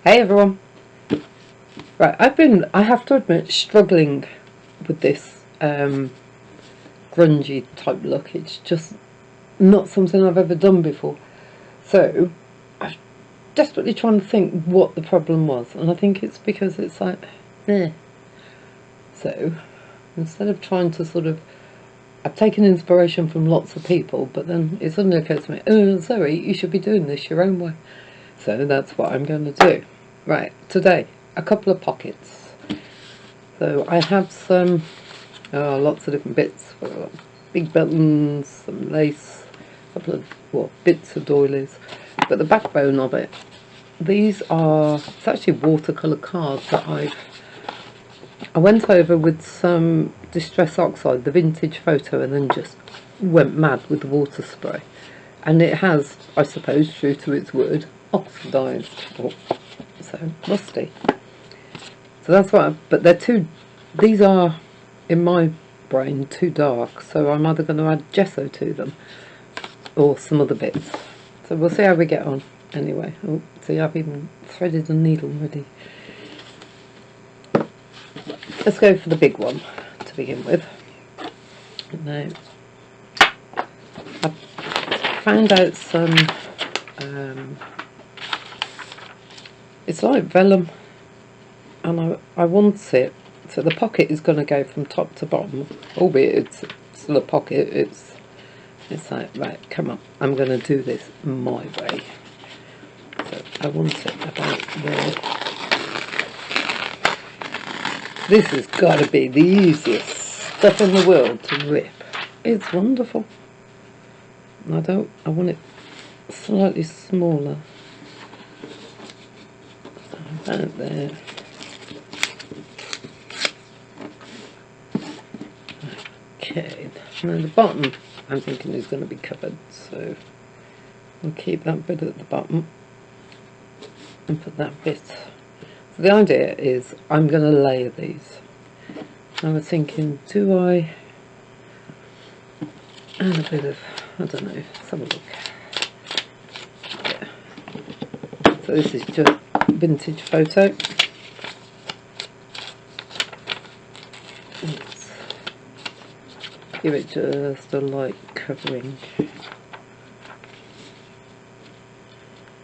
Hey everyone! Right, I have to admit, struggling with this grungy type look. It's just not something I've ever done before. So, I'm desperately trying to think what the problem was, and I think it's because it's like, eh. So, instead of trying to sort of, I've taken inspiration from lots of people, but then it suddenly occurs to me, oh, Zoe, you should be doing this your own way. So that's what I'm going to do. Right, today, a couple of pockets. So I have some, lots of different bits. Big buttons, some lace, a couple of bits of doilies. But the backbone of it, these are, it's actually watercolour cards that I went over with some Distress Oxide, the vintage photo, and then just went mad with the water spray. And it has, I suppose, true to its word, oxidised, so musty. So that's what, but these are, in my brain, too dark, so I'm either going to add gesso to them, or some other bits. So we'll see how we get on, anyway. Oh, see, I've even threaded a needle ready. Let's go for the big one, to begin with. Now, I found out some, it's like vellum, and I want it, so the pocket is going to go from top to bottom, albeit it's still a pocket. It's like, right, come on, I'm going to do this my way. So I want it about there. This has got to be the easiest stuff in the world to rip. It's wonderful. I want it slightly smaller. So about there. Okay, now the bottom I'm thinking is going to be covered, so we'll keep that bit at the bottom and put that bit. So the idea is I'm going to layer these. I was thinking, do I add a bit of, I don't know, let's have a look. Yeah. So this is just vintage photo. Let's give it just a light covering.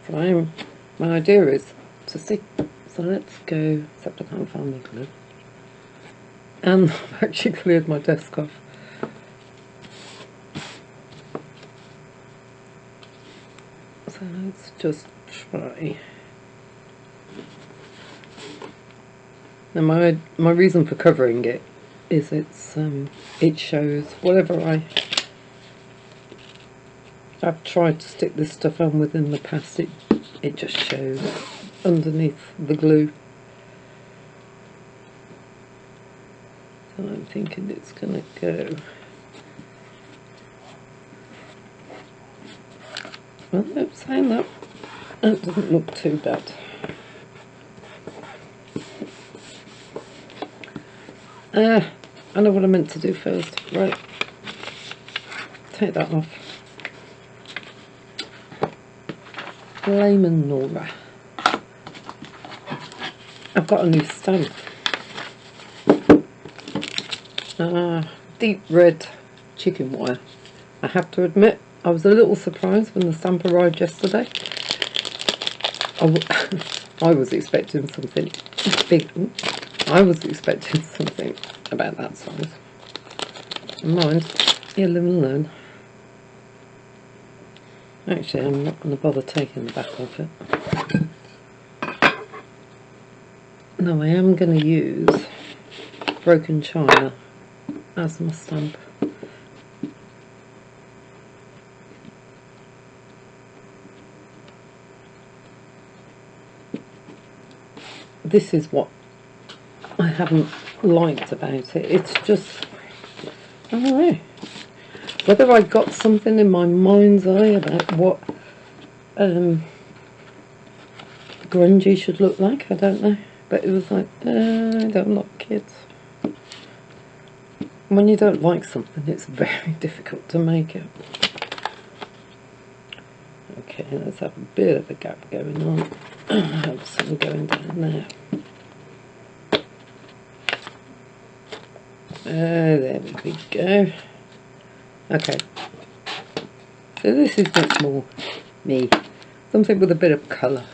So my idea is to stick, so let's go, except I can't find my glue. And I've actually cleared my desk off. So let's just try. Now my reason for covering it is it shows whatever I've tried to stick this stuff on with in the past, it just shows underneath the glue. So I'm thinking it's going to go. Well, no, saying that doesn't look too bad. I know what I meant to do first. Right, take that off. Lemon Nora. I've got a new stamp. Deep red chicken wire. I have to admit, I was a little surprised when the stamp arrived yesterday. I was expecting something big. I was expecting something about that size. Mind, you live and learn. Actually, I'm not going to bother taking the back of it. No, I am going to use broken china as my stamp. This is what I haven't liked about it. It's just, I don't know, whether I got something in my mind's eye about what grungy should look like, I don't know. But it was like, I don't like kids. When you don't like something, it's very difficult to make it. Okay, let's have a bit of a gap going on. So we're going down there. There we go. Okay. So this is much more me. Something with a bit of colour.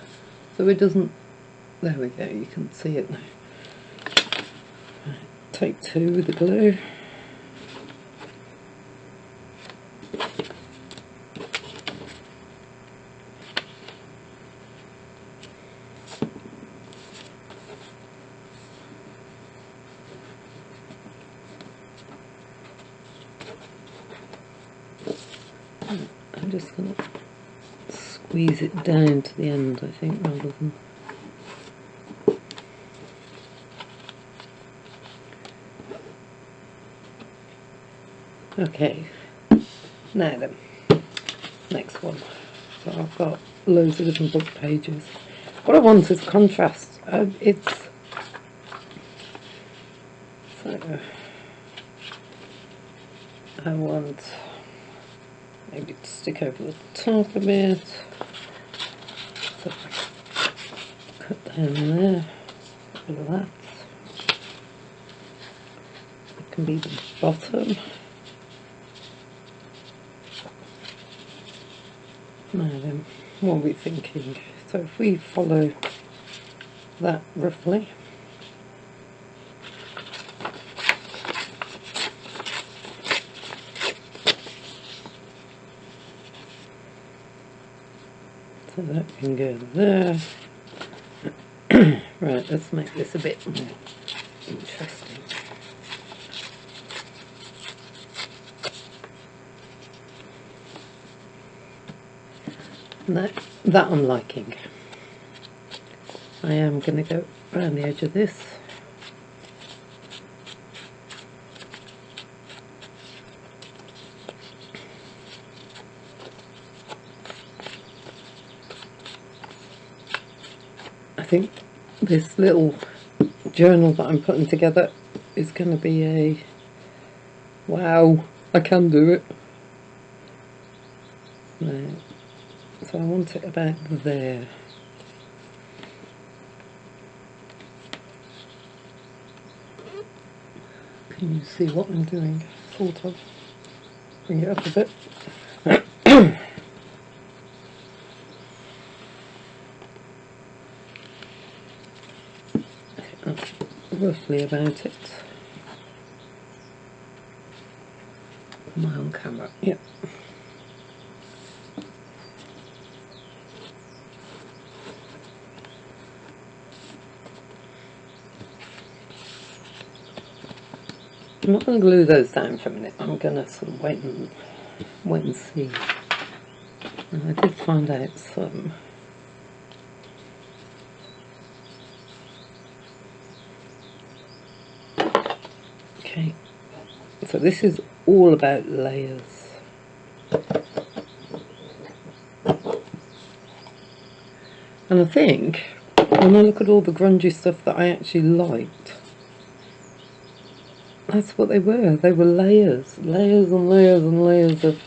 So it doesn't... There we go, you can see it now. Right, take 2 with the glue. I'm just going to squeeze it down to the end, I think, rather than... Okay, now then, next one. So I've got loads of different book pages. What I want is contrast. So I want maybe to stick over the top a bit. So cut down there, a bit of that. It can be the bottom. Now then, what are we thinking? So if we follow that roughly, so that can go there. Right, let's make this a bit more interesting. That I'm liking. I am going to go around the edge of this. I think this little journal that I'm putting together is going to be a wow, I can do it. Right. So I want it about there. Can you see what I'm doing? Sort of. Bring it up a bit. That's roughly about it. Am I on camera? Yep. I'm not going to glue those down for a minute. I'm going to sort of wait and see. And I did find out some. Okay, so this is all about layers. And I think when I look at all the grungy stuff that I actually liked, that's what they were. They were layers. Layers and layers and layers of...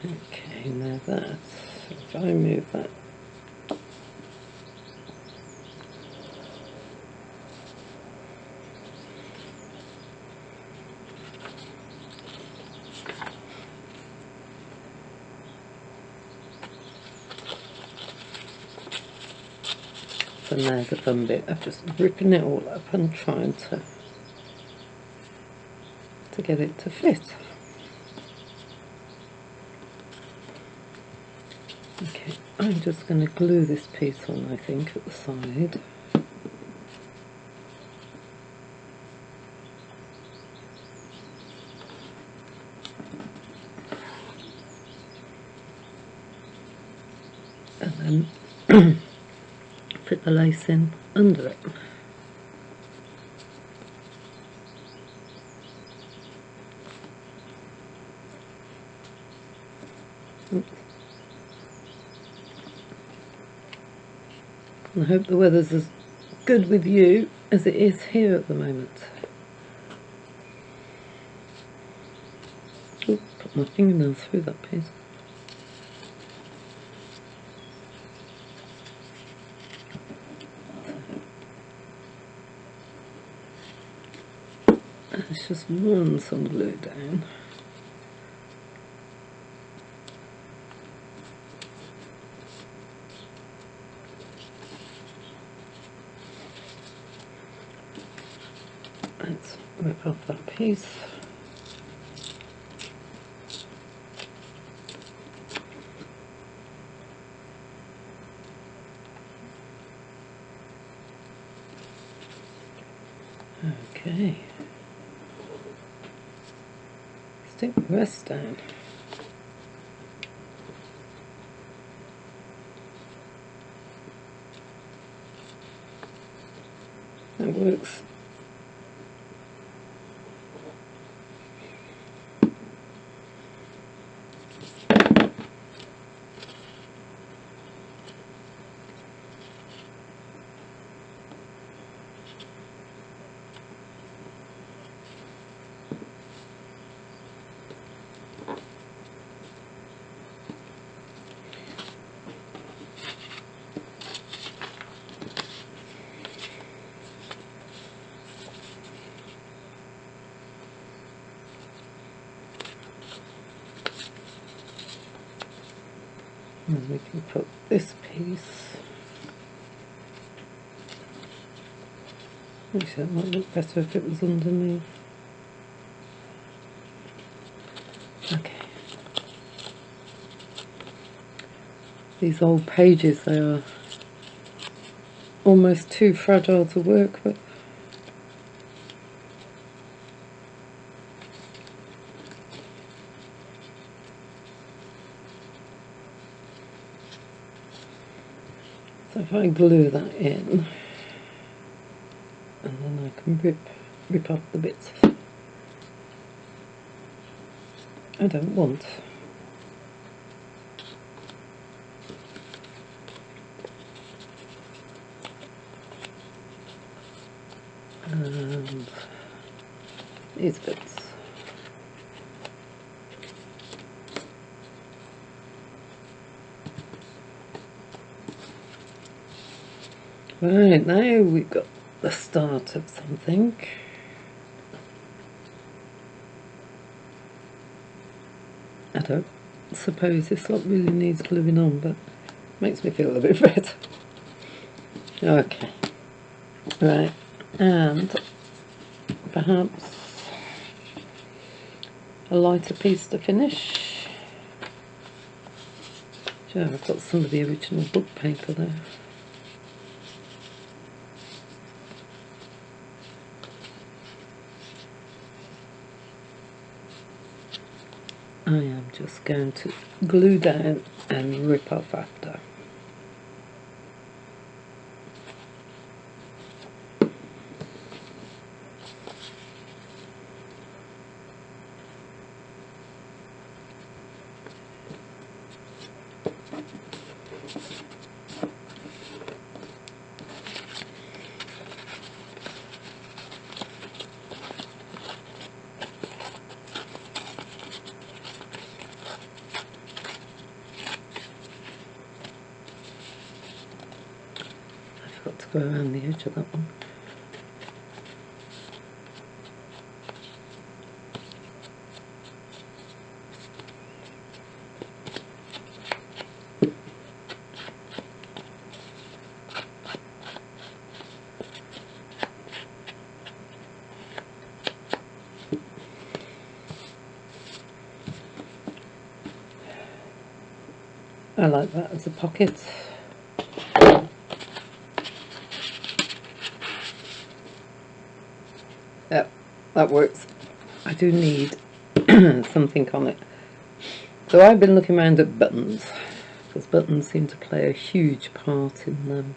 Okay, now that, if I move that, so now the fun bit of just ripping it all up and trying to get it to fit. Okay, I'm just going to glue this piece on, I think, at the side. And then fit the lace in under it. I hope the weather's as good with you as it is here at the moment. Oop, put my fingernail through that piece. Let's just run some glue down. Let's rip off that piece. Okay. Stick the rest down. That works. And we can put this piece. Actually, that might look better if it was underneath. Okay. These old pages, they are almost too fragile to work with. So if I glue that in, and then I can rip off the bits I don't want. And these bits. Right, now we've got the start of something. I don't suppose this lot really needs gluing on, but makes me feel a bit better. Okay, right, and perhaps a lighter piece to finish. Sure, I've got some of the original book paper there. I am just going to glue down and rip off after. Got to go around the edge of that one. I like that as a pocket. Yep, that works. I do need something on it. So I've been looking around at buttons, because buttons seem to play a huge part in them.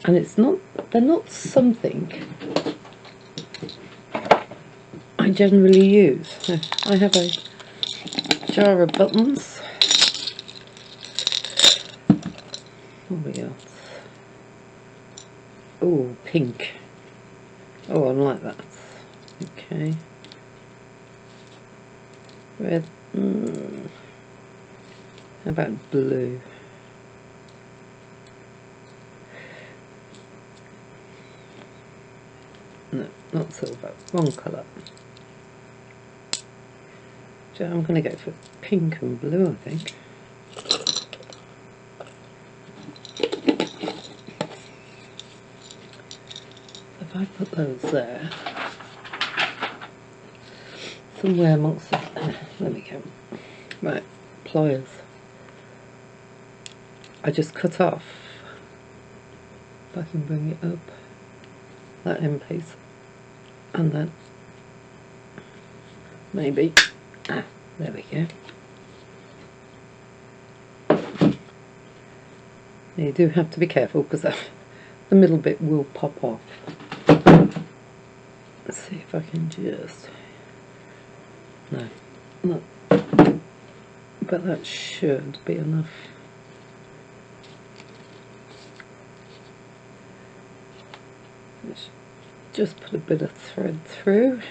And they're not something I generally use. So I have a jar of buttons. What have we got? Oh, pink. Oh, I like that. Okay. Red. How about blue? No, not silver. Wrong colour. So I'm going to go for pink and blue, I think. If I put those there, somewhere amongst the... There we go. Right, pliers. I just cut off, if I can bring it up, that end piece, and then maybe, there we go. You do have to be careful because the middle bit will pop off. Let's see if I can just, no, but that should be enough. Let's just put a bit of thread through.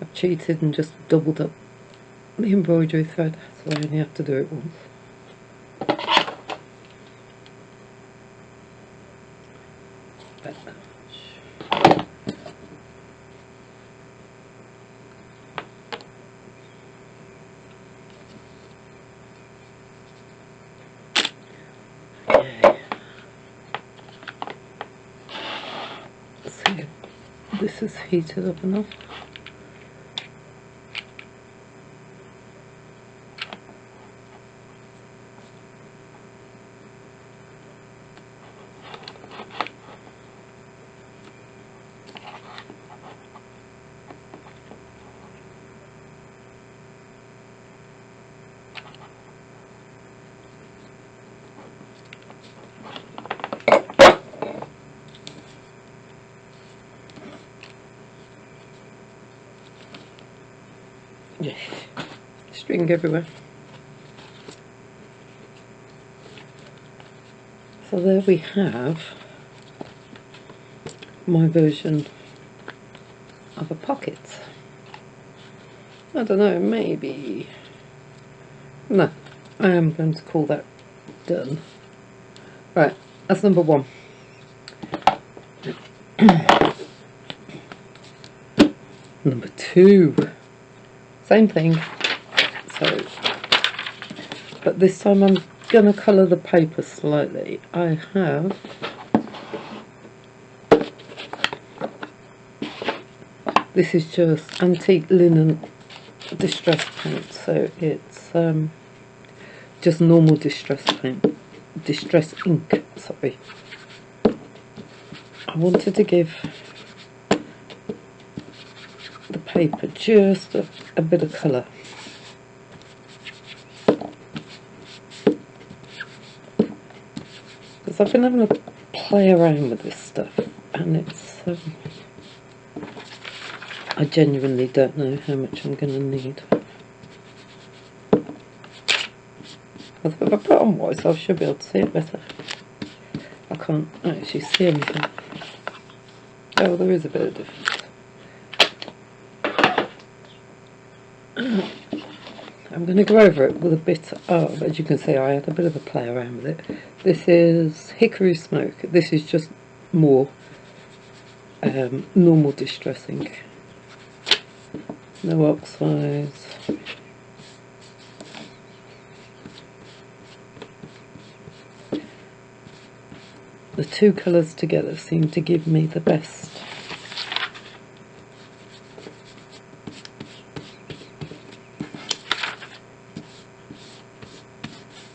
I've cheated and just doubled up the embroidery thread, so I only have to do it once. About that much. Okay. Let's see if this is heated up enough. Yes, string everywhere. So there we have my version of a pocket. I don't know, maybe... No, I am going to call that done. Right, that's number one. Number two. Same thing. So, but this time I'm going to colour the paper slightly. I have this is just antique linen distress paint, so it's just normal distress paint, distress ink, sorry. I wanted to give the paper just a bit of colour. Because I've been having to play around with this stuff, and it's I genuinely don't know how much I'm going to need. If I put on white, I should be able to see it better. I can't actually see anything. Oh, there is a bit of difference. I'm going to go over it with a bit of, as you can see, I had a bit of a play around with it. This is Hickory Smoke. This is just more normal distress ink. No oxides. The two colours together seem to give me the best.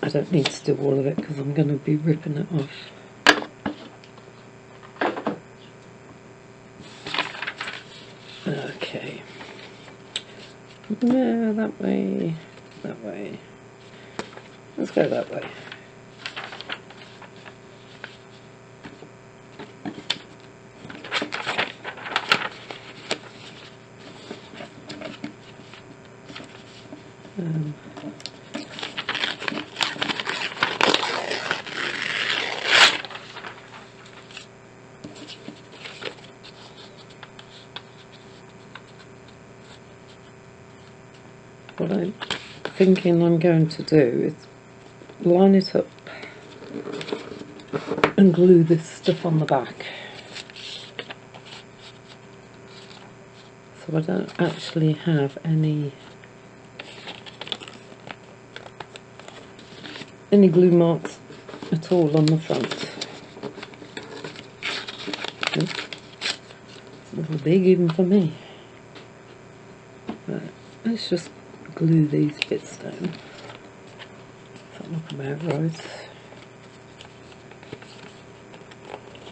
I don't need to do all of it because I'm going to be ripping it off. Okay. No, that way, that way. Let's go that way. I'm thinking I'm going to do is line it up and glue this stuff on the back, so I don't actually have any glue marks at all on the front. Oops. It's a little big even for me. Right, let's just glue these bits down. Does that look about right?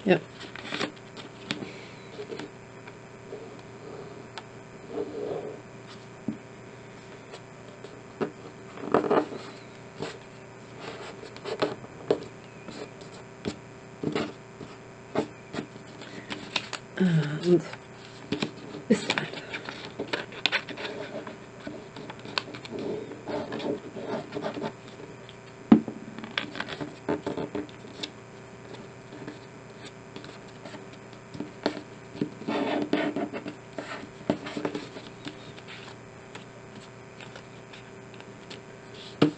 Yep. And this side.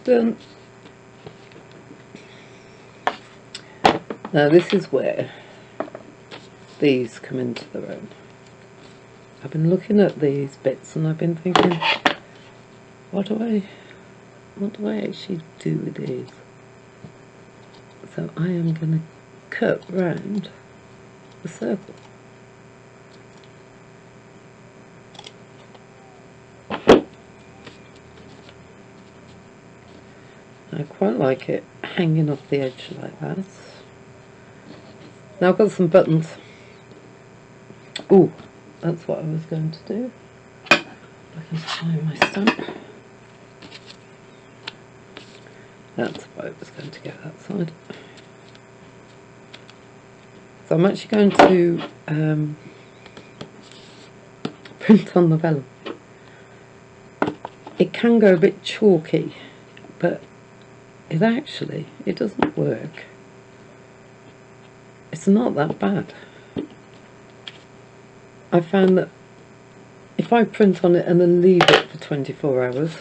Done. Now this is where these come into their own. I've been looking at these bits and I've been thinking, what do I actually do with these? So I am going to cut round the circle. I quite like it hanging off the edge like that. Now I've got some buttons. Ooh, that's what I was going to do. I can find my stamp. That's why I was going to get that side. So I'm actually going to print on the vellum. It can go a bit chalky, but it doesn't work. It's not that bad. I found that if I print on it and then leave it for 24 hours,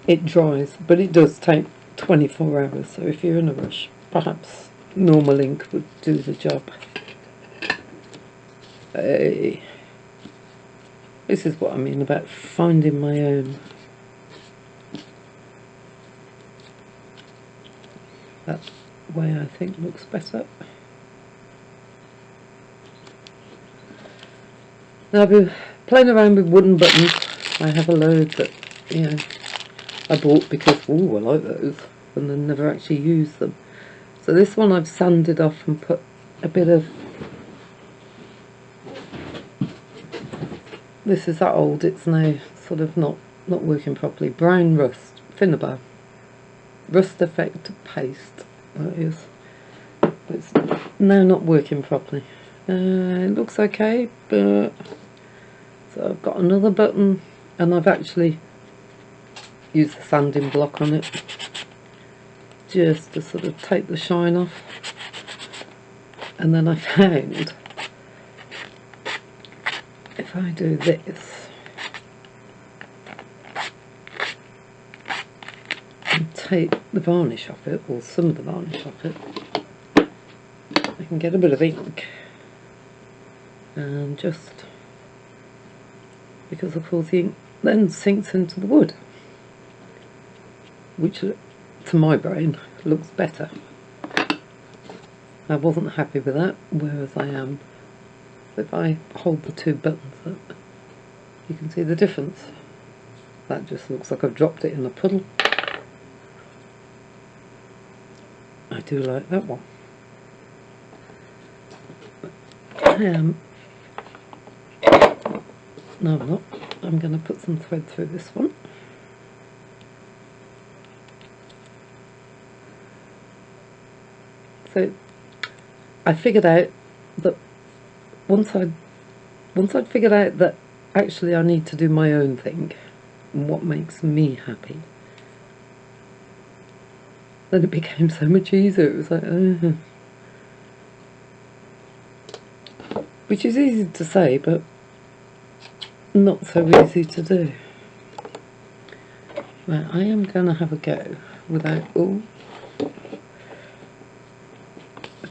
it dries, but it does take 24 hours, so if you're in a rush, perhaps normal ink would do the job. Hey. This is what I mean about finding my own. That way I think looks better. Now I've been playing around with wooden buttons. I have a load that, you know, I bought because, ooh, I like those, and then never actually used them. So this one I've sanded off and put a bit of, this is that old, it's now sort of not working properly, brown rust, Finnabar, rust effect paste, that is. It's now not working properly. It looks okay, but so I've got another button and I've actually used the sanding block on it just to sort of take the shine off. And then I found if I do this and take the varnish off it, or some of the varnish off it, I can get a bit of ink, and just because of course the ink then sinks into the wood, which to my brain looks better. I wasn't happy with that, whereas I am. If I hold the two buttons up, you can see the difference. That just looks like I've dropped it in a puddle. I do like that one. No, I'm not. I'm going to put some thread through this one. So I figured out that once I'd figured out that actually I need to do my own thing and what makes me happy, then it became so much easier. It was like, which is easy to say but not so easy to do. Right, I am going to have a go without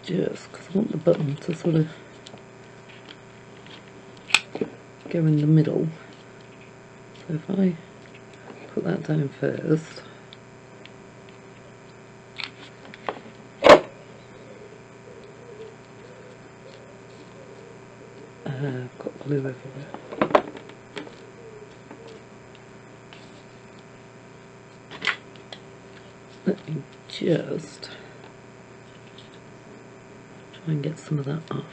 just because I want the button to sort of go in the middle. So if I put that down first, I've got glue everywhere. Let me just try and get some of that off.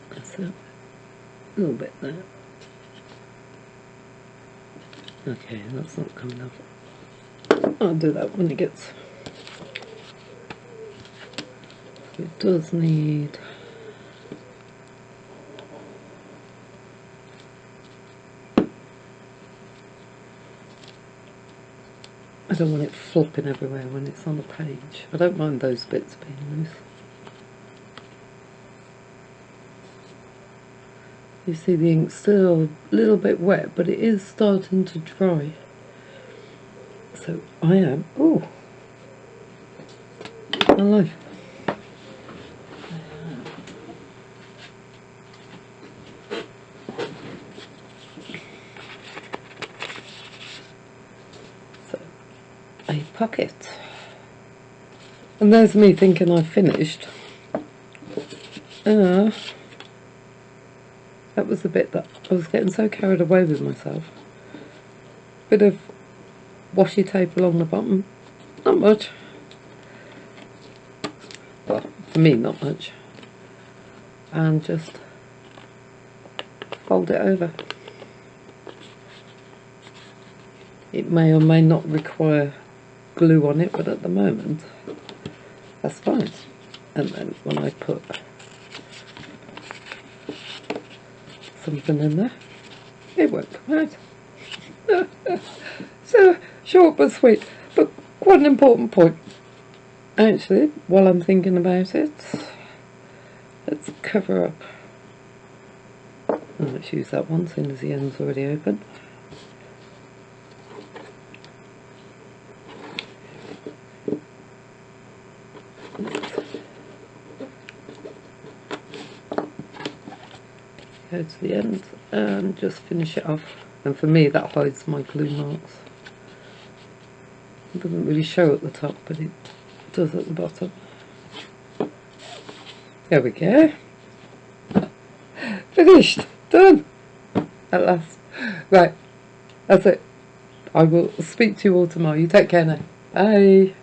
That's it. A little bit there. Okay, that's not coming off. I'll do that when it gets... It does need... I don't want it flopping everywhere when it's on the page. I don't mind those bits being loose. You see the ink's still a little bit wet, but it is starting to dry. So I am... Ooh! My life. So, a pocket. And there's me thinking I've finished. That was the bit that I was getting so carried away with myself. Bit of washi tape along the bottom. Not much. Well, for me, not much. And just fold it over. It may or may not require glue on it, but at the moment, that's fine. And then when I put something in there, it won't come out. So short but sweet, but quite an important point. Actually, while I'm thinking about it, let's cover up. And let's use that one, seeing as the end's already open. Go to the end and just finish it off. And for me, that hides my glue marks. It doesn't really show at the top, but it does at the bottom. There we go. Finished. Done. At last. Right. That's it. I will speak to you all tomorrow. You take care now. Bye.